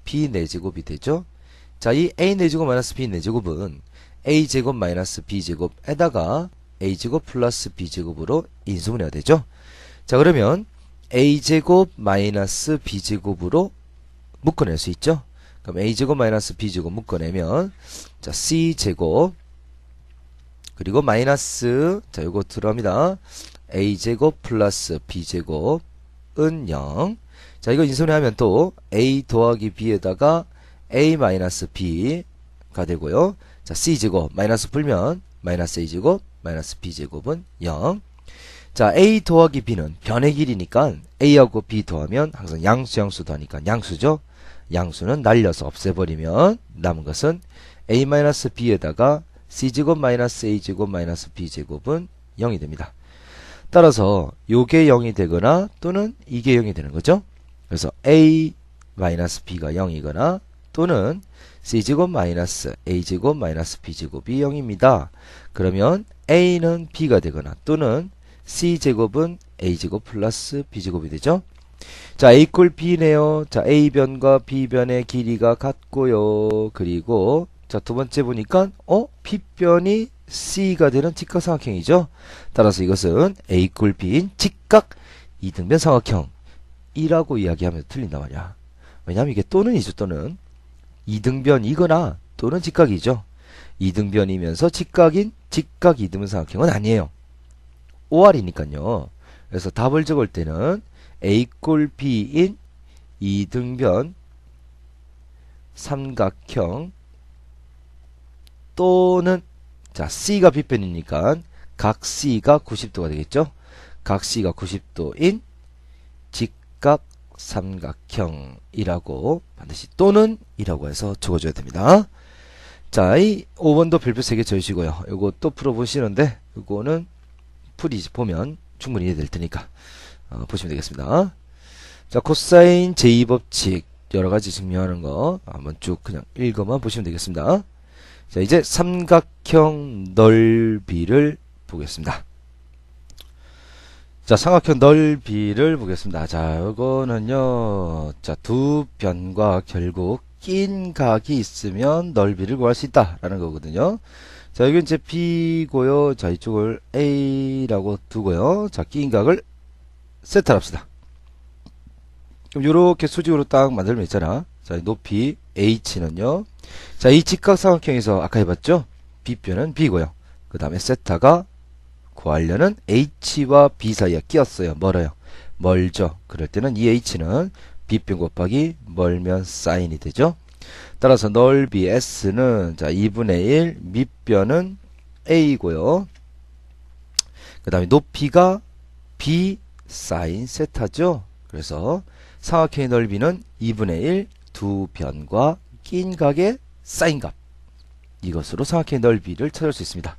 S1: B 4제곱이 되죠. 자, 이 A 4제곱 마이너스 B 4제곱은 A제곱 마이너스 B제곱에다가 A제곱 플러스 B제곱으로 인수분해가 되죠. 자, 그러면 A제곱 마이너스 B제곱으로 묶어낼 수 있죠. 그럼 A제곱 마이너스 B제곱 묶어내면 자, C제곱 그리고 마이너스 자, 요거 들어갑니다. A제곱 플러스 B제곱은 0. 자, 이거 인수분해하면 또 A 더하기 B에다가 A 마이너스 B가 되고요. 자, C제곱 마이너스 풀면 마이너스 A제곱 마이너스 B제곱은 0. 자, A 더하기 B는 변의 길이니까 A하고 B 더하면 항상 양수 더하니까 양수죠. 양수는 날려서 없애버리면 남은 것은 A-B에다가 C제곱 마이너스 A제곱 마이너스 B제곱은 0이 됩니다. 따라서 요게 0이 되거나 또는 이게 0이 되는 거죠. 그래서 A-B가 0이거나 또는 C제곱 마이너스 A제곱 마이너스 B제곱이 0입니다. 그러면 A는 B가 되거나 또는 C제곱은 A제곱 플러스 B제곱이 되죠. 자, A 꼴 B네요. 자, A변과 B변의 길이가 같고요. 그리고 자, 두 번째 보니까 B변이 C가 되는 직각삼각형이죠. 따라서 이것은 A 꼴 B인 직각 이등변 삼각형이라고 이야기하면 틀린단 말이야. 왜냐하면 이게 또는이죠. 또는 이등변이거나 또는 직각이죠. 이등변이면서 직각인 직각 이등변 삼각형은 아니에요. OR이니까요. 그래서 답을 적을 때는 A 꼴 B인 이등변 삼각형 또는 자, C가 B변이니까 각 C가 90도가 되겠죠. 각 C가 90도인 직각 삼각형이라고 반드시 또는 이라고 해서 적어줘야 됩니다. 자, 이 5번도 별표 3개 적으시고요. 요거 또 풀어보시는데 요거는 보면 충분히 이해될 테니까 보시면 되겠습니다. 자, 코사인 제2법칙 여러가지 증명하는 거 한번 쭉 그냥 읽어만 보시면 되겠습니다. 자, 이제 삼각형 넓이를 보겠습니다. 자, 삼각형 넓이를 보겠습니다. 자, 요거는요, 자, 두 변과 결국 낀 각이 있으면 넓이를 구할 수 있다라는 거거든요. 자, 여기 이제 B고요. 자, 이쪽을 A라고 두고요. 자, 낀 각을 세타를 합시다. 그럼 요렇게 수직으로 딱 만들면 있잖아. 자, 높이 H는요. 자, 이 직각삼각형에서 아까 해봤죠? B변은 B고요. 그 다음에 세타가 구하려는 H와 B 사이에 끼었어요. 멀어요. 멀죠. 그럴 때는 이 H는 B변 곱하기 멀면 사인이 되죠. 따라서 넓이 S는 자 2분의 1 밑변은 A고요. 그 다음에 높이가 B 사인 세타죠. 그래서 삼각형의 넓이는 2분의 1 두 변과 낀 각의 사인값. 이것으로 삼각형의 넓이를 찾을 수 있습니다.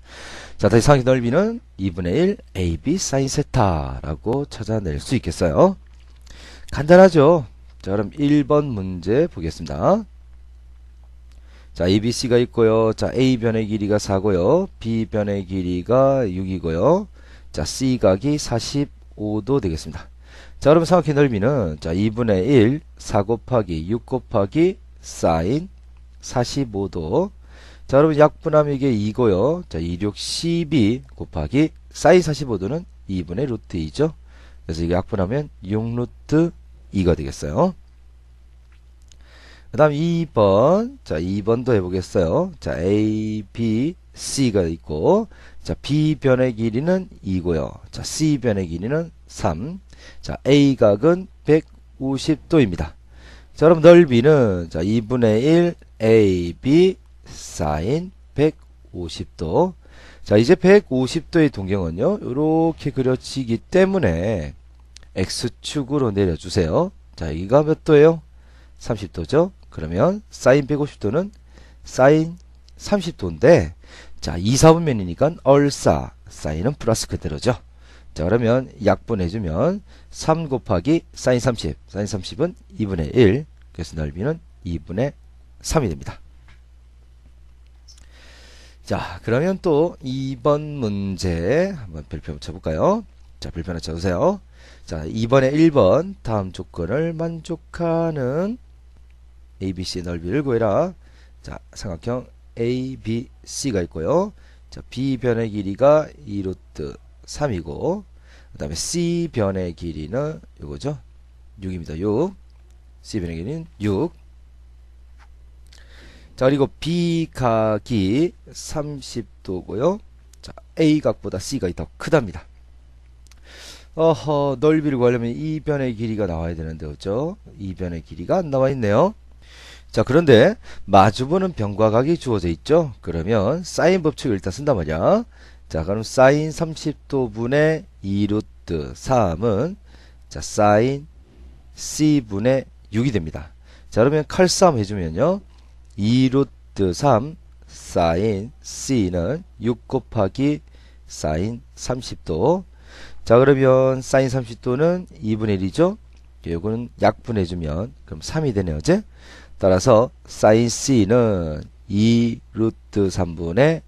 S1: 자, 다시 삼각형 넓이는 2분의 1 AB 사인 세타라고 찾아낼 수 있겠어요. 간단하죠. 자, 그럼 1번 문제 보겠습니다. 자, ABC가 있고요. 자, A변의 길이가 4고요. B변의 길이가 6이고요. 자, C각이 45도 되겠습니다. 자, 그럼 삼각형 넓이는 자, 2분의 1 4 곱하기 6 곱하기 사인 45도. 자, 여러분 약분하면 이게 2고요. 자, 2, 6, 12 곱하기 사인 45도는 2분의 루트 2죠. 그래서 이게 약분하면 6 루트 2가 되겠어요. 그 다음 2번. 자, 2번도 해보겠어요. 자, A, B, C가 있고, 자, B변의 길이는 2고요. 자, C변의 길이는 3. 자, A각은 150도입니다. 자, 그럼 넓이는 자, 2분의 1 AB 사인 150도. 자, 이제 150도의 동경은요, 이렇게 그려지기 때문에 X축으로 내려주세요. 자, 여기가 몇 도예요? 30도죠? 그러면 사인 150도는 사인 30도인데, 자, 2, 4분면이니까 얼싸, 사인은 플러스 그대로죠. 자, 그러면 약분해주면 3 곱하기 사인 30, 사인 30은 2분의 1, 그래서 넓이는 2분의 3이 됩니다. 자, 그러면 또 2번 문제 한번 별표 쳐볼까요? 자, 별표 하나 쳐주세요. 자, 2번에 1번 다음 조건을 만족하는 ABC 넓이를 구해라. 자, 삼각형 ABC가 있고요. 자, B변의 길이가 2루트 3이고, 그 다음에 C변의 길이는 요거죠. 6입니다. 6. C변의 길이는 6. 자, 그리고 B각이 30도고요. 자, A각보다 C각이 더 크답니다. 넓이를 구하려면 이 변의 길이가 나와야 되는데, 그죠? 이 변의 길이가 안 나와 있네요. 자, 그런데 마주보는 변과 각이 주어져 있죠? 그러면 사인 법칙을 일단 쓴단 말이야. 자, 그럼 사인 30도분의 2 루트 3은 자, 사인 C분의 6이 됩니다. 자, 그러면 칼싸움 해주면요. 2 루트 3 사인 C는 6 곱하기 사인 30도. 자, 그러면 사인 30도는 2분의 1이죠. 요거는 약분해주면 그럼 3이 되네요. 어제? 따라서 사인 C는 2 루트 3분의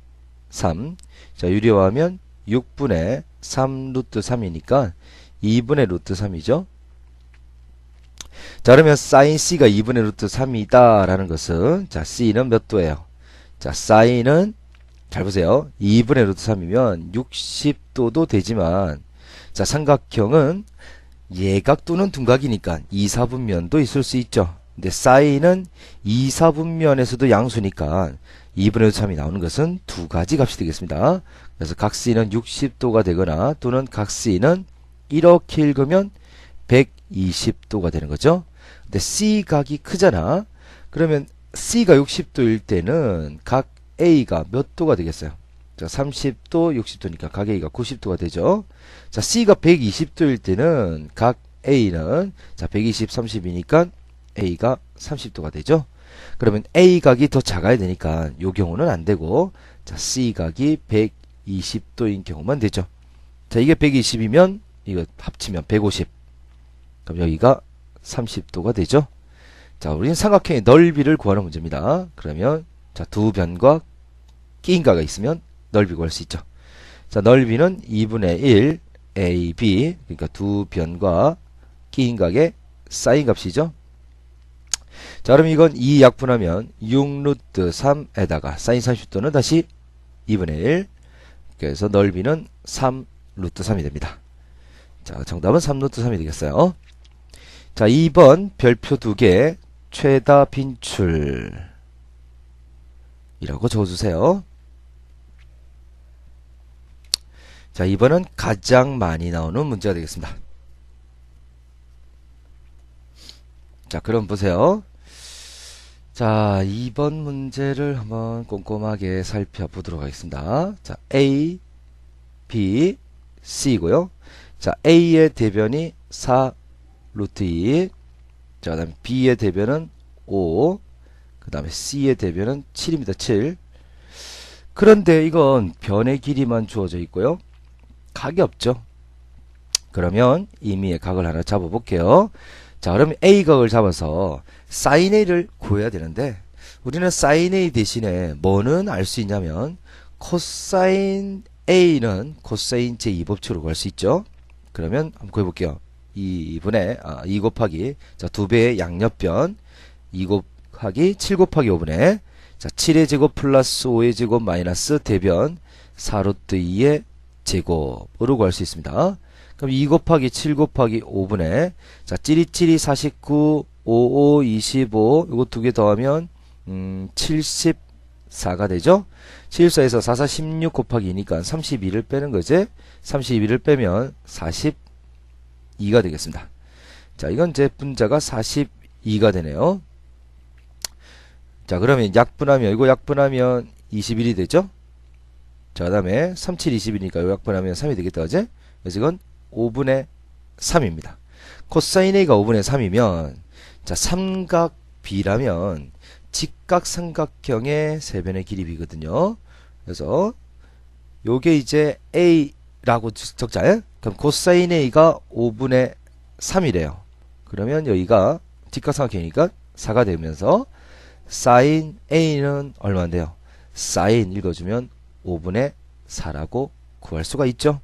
S1: 3. 자, 유리화하면 6분의 3 루트 3이니까 2분의 루트 3이죠. 자, 그러면 사인 C가 2분의 루트 3이다 라는 것은 자, C는 몇 도예요? 자, 사인은 잘 보세요. 2분의 루트 3이면 60도도 되지만 자, 삼각형은 예각 또는 둔각이니까 2, 4분면도 있을 수 있죠. 근데 사인은 2, 4분면에서도 양수니까 2분의 루트 3이 나오는 것은 두 가지 값이 되겠습니다. 그래서 각 C는 60도가 되거나 또는 각 C는 이렇게 읽으면 120도가 되는 거죠. 근데 C각이 크잖아. 그러면 C가 60도일 때는 각 A가 몇 도가 되겠어요? 자, 30도, 60도니까 각 A가 90도가 되죠. 자, C가 120도일 때는 각 A는 자, 120, 30이니까 A가 30도가 되죠. 그러면 A각이 더 작아야 되니까 요 경우는 안 되고 자, C각이 120도인 경우만 되죠. 자, 이게 120이면 이거 합치면 150. 그럼 여기가 30도가 되죠. 자, 우리는 삼각형의 넓이를 구하는 문제입니다. 그러면 자, 두 변과 끼인가가 있으면 넓이 구할 수 있죠. 자, 넓이는 2분의 1 AB 그러니까 두 변과 끼인각의 사인 값이죠. 자, 그럼 이건 2 약분하면 6 루트 3에다가 사인 30도는 다시 2분의 1 그래서 넓이는 3 루트 3이 됩니다. 자, 정답은 3 루트 3이 되겠어요. 자, 2번 별표 2개 최다 빈출 이라고 적어주세요. 자, 2번은 가장 많이 나오는 문제가 되겠습니다. 자, 그럼 보세요. 자, 2번 문제를 한번 꼼꼼하게 살펴보도록 하겠습니다. 자, A, B, C고요. 자, A의 대변이 4 루트 2. 자, 그 다음에 B의 대변은 5. 그 다음에 C의 대변은 7입니다. 7. 그런데 이건 변의 길이만 주어져 있고요. 각이 없죠. 그러면 임의의 각을 하나 잡아볼게요. 자, 그러면 A각을 잡아서 sin A를 구해야 되는데 우리는 sin A 대신에 뭐는 알 수 있냐면 코사인 A는 코사인 제2 법칙으로 구할 수 있죠. 그러면 한번 구해볼게요. 2분의 2 곱하기 자, 2배의 양옆변 2 곱하기 7 곱하기 5분의 자, 7의 제곱 플러스 5의 제곱 마이너스 대변 4루트 2의 제곱으로 구할 수 있습니다. 그럼 2 곱하기 7 곱하기 5분의 자, 7이 49 55 25 요거 두 개 더하면 74가 되죠. 74에서 4, 4, 16 곱하기 2니까 32를 빼는 거지. 32를 빼면 42가 되겠습니다. 자, 이건 제 분자가 42가 되네요. 자, 그러면 약분하면 이거 약분하면 21이 되죠. 자, 그 다음에 37, 20이니까 이거 약분하면 3이 되겠다. 그지? 그래서 이건 5분의 3입니다. 코사인 A가 5분의 3이면 자, 삼각 B라면 직각삼각형의 세변의 길이 B거든요. 그래서 요게 이제 A라고 적자. 그럼 코사인 A가 5분의 3이래요. 그러면 여기가 직각삼각형이니까 4가 되면서 사인 A는 얼마인데요? 사인 읽어주면 5분의 4라고 구할 수가 있죠.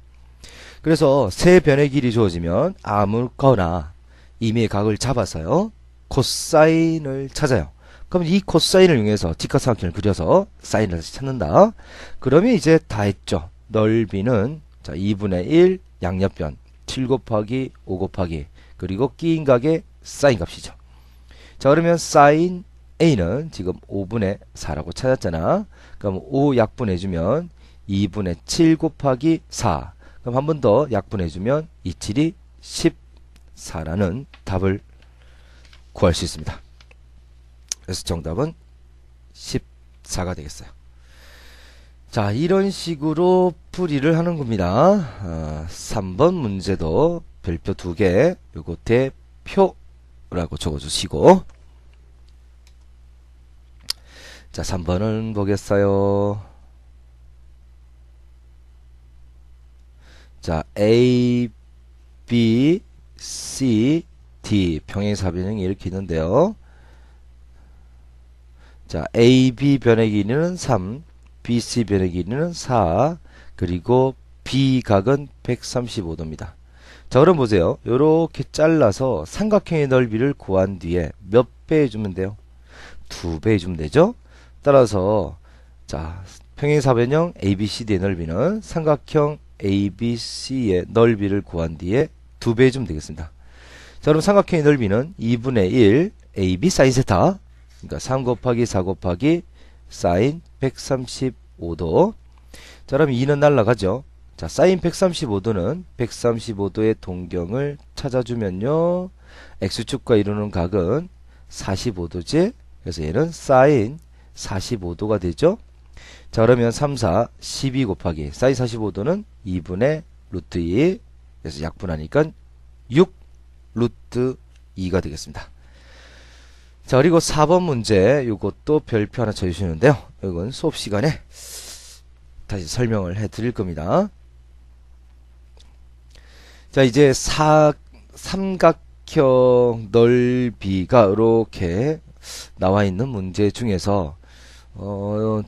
S1: 그래서 세 변의 길이 주어지면 아무거나 임의의 각을 잡아서요. 코사인을 찾아요. 그럼 이 코사인을 이용해서 직각삼각형을 그려서 사인을 다시 찾는다. 그러면 이제 다 했죠. 넓이는 자, 2분의 1 양옆변 7 곱하기 5 곱하기 그리고 끼인 각의 사인 값이죠. 자, 그러면 사인 A는 지금 5분의 4라고 찾았잖아. 그럼 5 약분해주면 2분의 7 곱하기 4. 그럼 한 번 더 약분해주면 27이 14라는 답을 구할 수 있습니다. 그래서 정답은 14가 되겠어요. 자, 이런 식으로 풀이를 하는 겁니다. 3번 문제도 별표 2개, 요거 대표라고 적어주시고, 자, 3번은 보겠어요. 자, A, B, C, D 평행사변형이 이렇게 있는데요. 자, A, B 변의 길이는 3, B, C 변의 길이는 4, 그리고 B 각은 135도입니다. 자, 그럼 보세요. 요렇게 잘라서 삼각형의 넓이를 구한 뒤에 몇 배 해주면 돼요? 2배 해주면 되죠? 따라서 자, 평행사변형 ABCD의 넓이는 삼각형 ABC의 넓이를 구한 뒤에 2배 해주면 되겠습니다. 자, 그럼 삼각형의 넓이는 2분의 1 AB 사인 세타, 그러니까 3 곱하기 4 곱하기 사인 135도. 자, 그럼 2는 날라가죠. 자, 사인 135도는 135도의 동경을 찾아주면요, X축과 이루는 각은 45도지. 그래서 얘는 사인 45도가 되죠. 자, 그러면 3, 4, 12 곱하기 사인 45도는 2분의 루트 2. 그래서 약분하니까 6 루트 2가 되겠습니다. 자, 그리고 4번 문제, 요것도 별표 하나 쳐주시는데요. 이건 수업 시간에 다시 설명을 해 드릴 겁니다. 자, 이제 삼각형 넓이가 이렇게 나와 있는 문제 중에서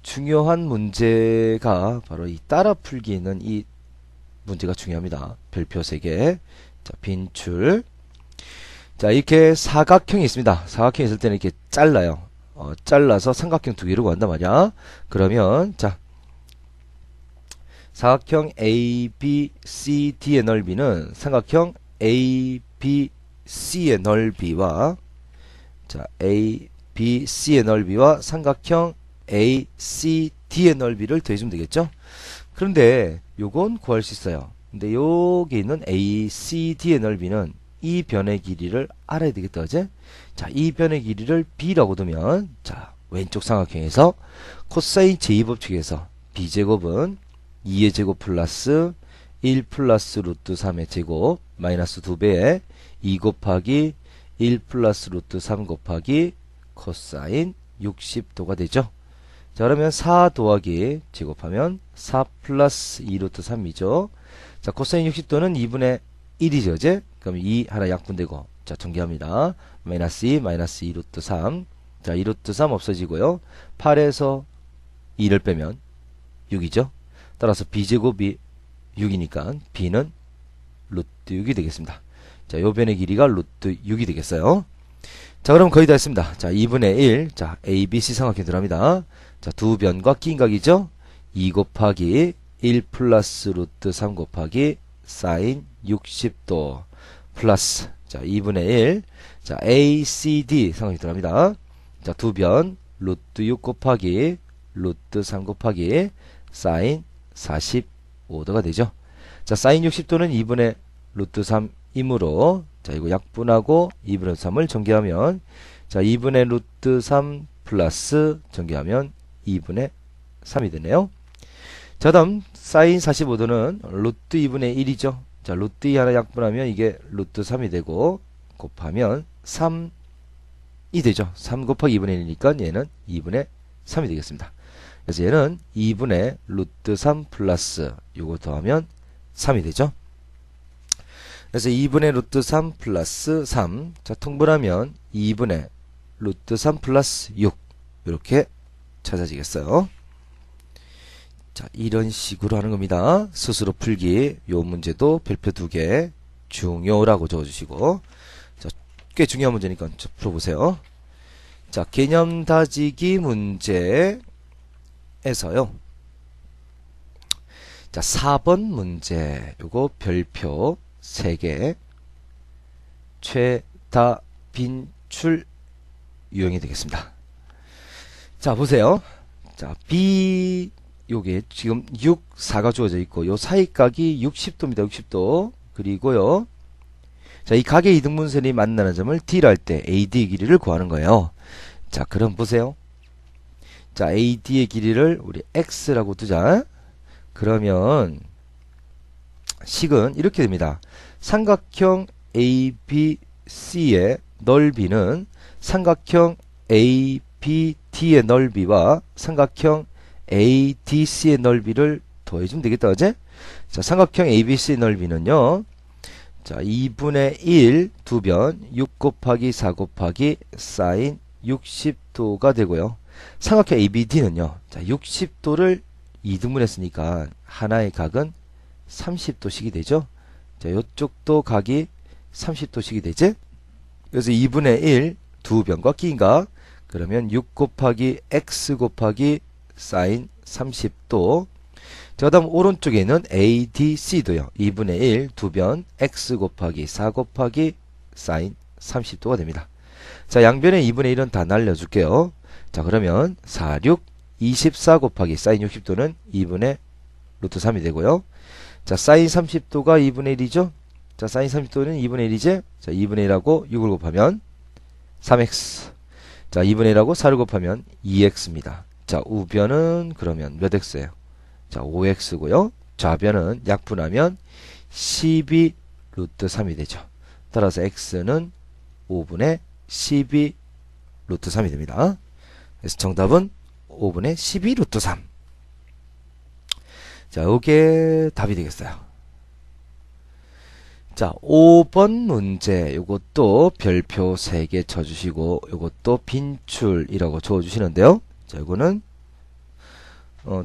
S1: 중요한 문제가 바로 이 따라 풀기는 이 문제가 중요합니다. 별표 3개. 자, 빈출. 자, 이렇게 사각형이 있습니다. 사각형이 있을 때는 이렇게 잘라요. 잘라서 삼각형 2개로 구한단 말이야. 그러면 자, 사각형 ABCD의 넓이는 삼각형 ABC의 넓이와 자, ABC의 넓이와 삼각형 ACD의 넓이를 더해주면 되겠죠? 그런데 요건 구할 수 있어요. 근데 여기 있는 ACD의 넓이는 이 변의 길이를 알아야 되겠다, 그제? 자, 이 변의 길이를 B라고 두면, 자, 왼쪽 삼각형에서 코사인 제2법칙에서 B제곱은 2의 제곱 플러스 1 플러스 루트 3의 제곱 마이너스 2배에 2 곱하기 1 플러스 루트 3 곱하기 코사인 60도가 되죠. 자, 그러면 4 더하기 제곱하면 4 플러스 2 루트 3이죠. 자, 코사인 60도는 2분의 1이죠, 이제? 그럼 2 하나 약분되고, 자, 전개합니다. 마이너스 2, 마이너스 2 루트 3. 자, 2 루트 3 없어지고요. 8에서 2를 빼면 6이죠. 따라서 B제곱이 6이니까 B는 루트 6이 되겠습니다. 자, 요 변의 길이가 루트 6이 되겠어요. 자, 그럼 거의 다 했습니다. 자, 2분의 1. 자, ABC 삼각형 들어갑니다. 자, 두 변과 낀 각이죠. 2 곱하기 1 플러스 루트 3 곱하기 사인 60도 플러스 자, 2분의 1. 자, ACD 삼각형 들어갑니다. 자, 두 변 루트 6 곱하기 루트 3 곱하기 사인 45도가 되죠. 자, 사인 60도는 2분의 루트 3이므로 자, 이거 약분하고 2분의 3을 전개하면 자, 2분의 루트 3 플러스 전개하면 2분의 3이 되네요. 자, 다음 사인 45도는 루트 2분의 1이죠. 자, 루트 2 하나 약분하면 이게 루트 3이 되고 곱하면 3이 되죠. 3 곱하기 2분의 1이니까 얘는 2분의 3이 되겠습니다. 그래서 얘는 2분의 루트 3 플러스 요거 더하면 3이 되죠. 그래서 2분의 루트 3 플러스 3. 자, 통분하면 2분의 루트 3 플러스 6. 이렇게 찾아지겠어요. 자, 이런 식으로 하는 겁니다. 스스로 풀기. 요 문제도 별표 2개 중요라고 적어주시고. 자, 꽤 중요한 문제니까 풀어보세요. 자, 개념 다지기 문제에서요. 자, 4번 문제. 요거 별표 3개 최다 빈출 유형이 되겠습니다. 자, 보세요. 자, B 요게 지금 6, 4가 주어져 있고 요 사이각이 60도입니다. 60도. 그리고요. 자, 이 각의 이등분선이 만나는 점을 D라 할 때 AD의 길이를 구하는 거예요. 자, 그럼 보세요. 자, AD의 길이를 우리 X라고 두자. 그러면 식은 이렇게 됩니다. 삼각형 ABC의 넓이는 삼각형 ABD의 넓이와 삼각형 ADC의 넓이를 더해주면 되겠다, 어제? 자, 삼각형 ABC 넓이는요. 자, 2분의 1 두 변 6 곱하기 4 곱하기 사인 60도가 되고요. 삼각형 ABD는요. 자, 60도를 2등분 했으니까 하나의 각은 30도씩이 되죠. 자, 이쪽도 각이 30도씩이 되지? 그래서 2분의 1 두 변과 끼인각. 그러면 6 곱하기 x 곱하기 사인 30도. 자, 그 다음 오른쪽에 있는 ADC도요. 2분의 1 두 변 x 곱하기 4 곱하기 사인 30도가 됩니다. 자, 양변에 2분의 1은 다 날려줄게요. 자, 그러면 4, 6, 24 곱하기 사인 60도는 2분의 루트 3이 되고요. 자, 사인 30도가 2분의 1이죠. 자, 사인 30도는 2분의 1이지. 자, 2분의 1하고 6을 곱하면 3x. 자, 2분의 1하고 4를 곱하면 2x입니다. 자, 우변은 그러면 몇 x예요? 자, 5x고요. 좌변은 약분하면 12 루트 3이 되죠. 따라서 x는 5분의 12 루트 3이 됩니다. 그래서 정답은 5분의 12 루트 3. 자, 요게 답이 되겠어요. 자, 5번 문제 요것도 별표 3개 쳐주시고 요것도 빈출이라고 적어주시는데요. 자, 요거는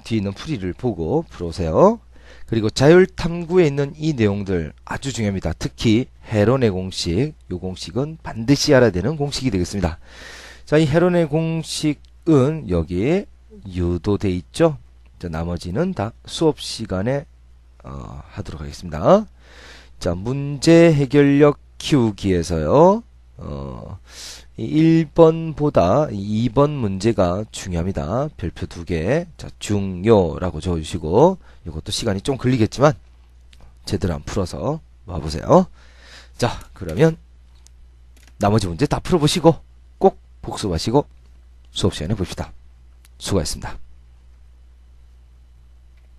S1: 뒤에 있는 풀이를 보고 풀어오세요. 그리고 자율탐구에 있는 이 내용들 아주 중요합니다. 특히 헤론의 공식, 요 공식은 반드시 알아야 되는 공식이 되겠습니다. 자, 이 헤론의 공식은 여기 유도돼 있죠. 자, 나머지는 다 수업 시간에 하도록 하겠습니다. 자, 문제 해결력 키우기에서요. 1번보다 2번 문제가 중요합니다. 별표 2개. 자, 중요라고 적어주시고, 이것도 시간이 좀 걸리겠지만, 제대로 한번 풀어서 와보세요. 자, 그러면, 나머지 문제 다 풀어보시고, 꼭 복습하시고, 수업 시간에 봅시다. 수고하셨습니다.